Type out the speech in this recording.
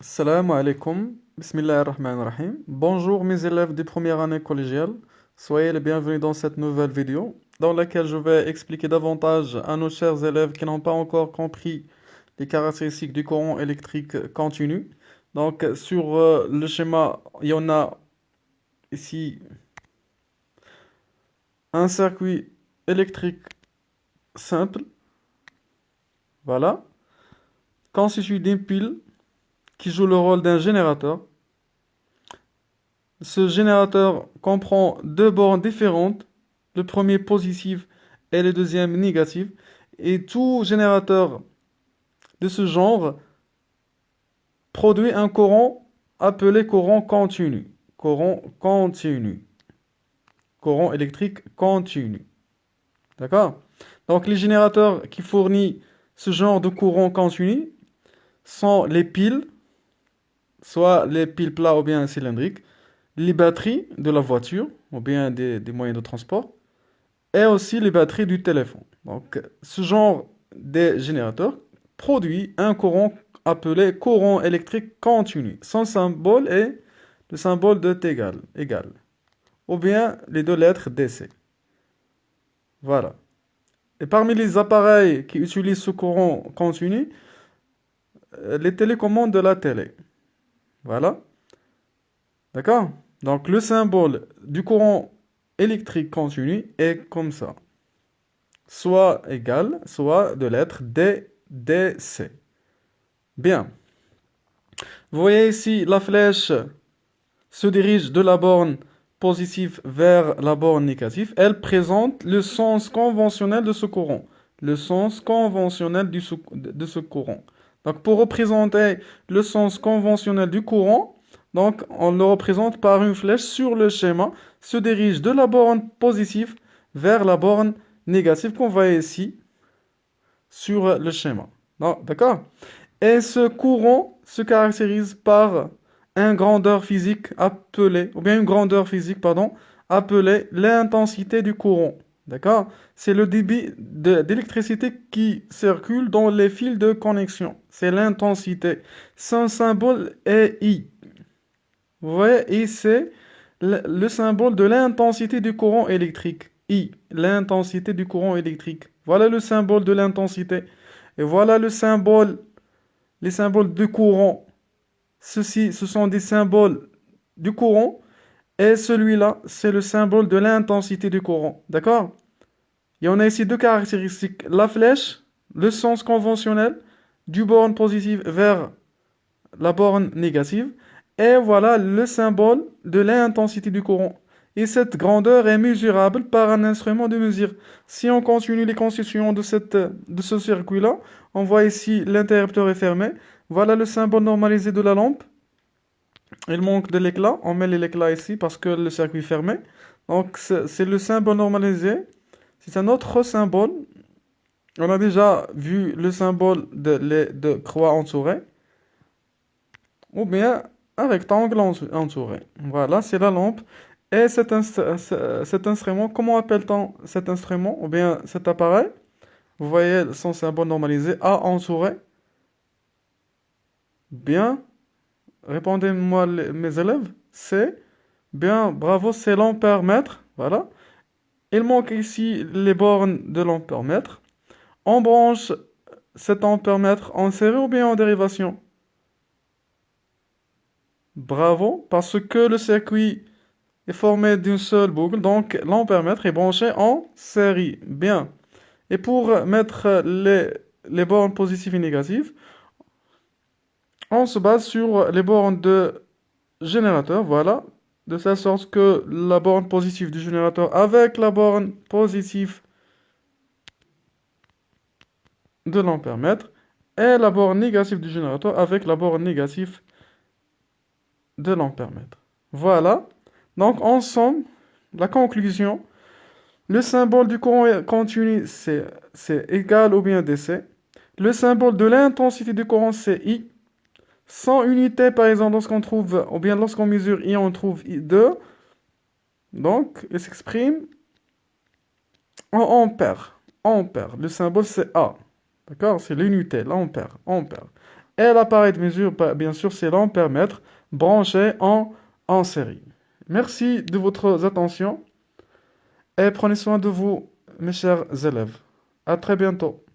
Salam alaikum, bismillah ar-Rahman ar-Rahim. Bonjour mes élèves des premières années collégiales, soyez les bienvenus dans cette nouvelle vidéo dans laquelle je vais expliquer davantage à nos chers élèves qui n'ont pas encore compris les caractéristiques du courant électrique continu. Donc sur le schéma, il y en a ici un circuit électrique simple, voilà, constitué d'une pile qui joue le rôle d'un générateur. Ce générateur comprend deux bornes différentes, le premier positif et le deuxième négatif, et tout générateur de ce genre produit un courant appelé courant continu. Courant continu. Courant électrique continu. D'accord? Donc les générateurs qui fournissent ce genre de courant continu sont les piles, soit les piles plats ou bien cylindriques, les batteries de la voiture ou bien des moyens de transport, et aussi les batteries du téléphone. Donc, ce genre de générateur produit un courant appelé courant électrique continu. Son symbole est le symbole de T égal, ou bien les deux lettres DC. Voilà. Et parmi les appareils qui utilisent ce courant continu, les télécommandes de la télé. Voilà. D'accord? Donc, le symbole du courant électrique continu est comme ça. Soit égal, soit de lettres D, D, C. Bien. Vous voyez ici, la flèche se dirige de la borne positive vers la borne négative. Elle présente le sens conventionnel de ce courant. Le sens conventionnel de ce courant. Donc, pour représenter le sens conventionnel du courant, donc, on le représente par une flèche sur le schéma, se dirige de la borne positive vers la borne négative qu'on voit ici sur le schéma. D'accord? Et ce courant se caractérise par une grandeur physique appelée, ou bien une grandeur physique, pardon, appelée l'intensité du courant. D'accord? C'est le débit d'électricité qui circule dans les fils de connexion. C'est l'intensité. Son symbole est I. Vous voyez, I, c'est le symbole de l'intensité du courant électrique. I, l'intensité du courant électrique. Voilà le symbole de l'intensité. Et voilà les symboles de courant. Ceci, ce sont des symboles du courant. Et celui-là, c'est le symbole de l'intensité du courant. D'accord? Il y en a ici deux caractéristiques. La flèche, le sens conventionnel du borne positive vers la borne négative. Et voilà le symbole de l'intensité du courant. Et cette grandeur est mesurable par un instrument de mesure. Si on continue les constitutions de ce circuit-là, on voit ici l'interrupteur est fermé. Voilà le symbole normalisé de la lampe. Il manque de l'éclat. On met l'éclat ici parce que le circuit est fermé. Donc c'est le symbole normalisé. C'est un autre symbole. On a déjà vu le symbole de croix entourée. Ou bien un rectangle entouré. Voilà, c'est la lampe. Et cet instrument, comment appelle-t-on cet instrument ou bien cet appareil? Vous voyez son symbole normalisé, A entouré. Bien, répondez-moi mes élèves. C'est bien, bravo, c'est l'ampère-mètre. Voilà. Il manque ici les bornes de l'ampère-mètre. On branche cet ampère-mètre en série ou bien en dérivation? Bravo, parce que le circuit est formé d'une seule boucle, donc l'ampèremètre est branché en série. Bien. Et pour mettre les bornes positives et négatives, on se base sur les bornes de générateur, voilà, de telle sorte que la borne positive du générateur avec la borne positive de l'ampèremètre et la borne négative du générateur avec la borne négative de l'ampèremètre. Voilà. Donc, en somme, la conclusion, le symbole du courant continu, c'est égal ou bien DC. Le symbole de l'intensité du courant, c'est I. Sans unité, par exemple, lorsqu'on trouve, ou bien lorsqu'on mesure I, on trouve I2. Donc, il s'exprime en ampère. Ampère. Le symbole, c'est A. D'accord? C'est l'unité, l'ampère. Ampère. Et l'appareil de mesure, bien sûr, c'est l'ampèremètre branché en série. Merci de votre attention et prenez soin de vous, mes chers élèves. À très bientôt.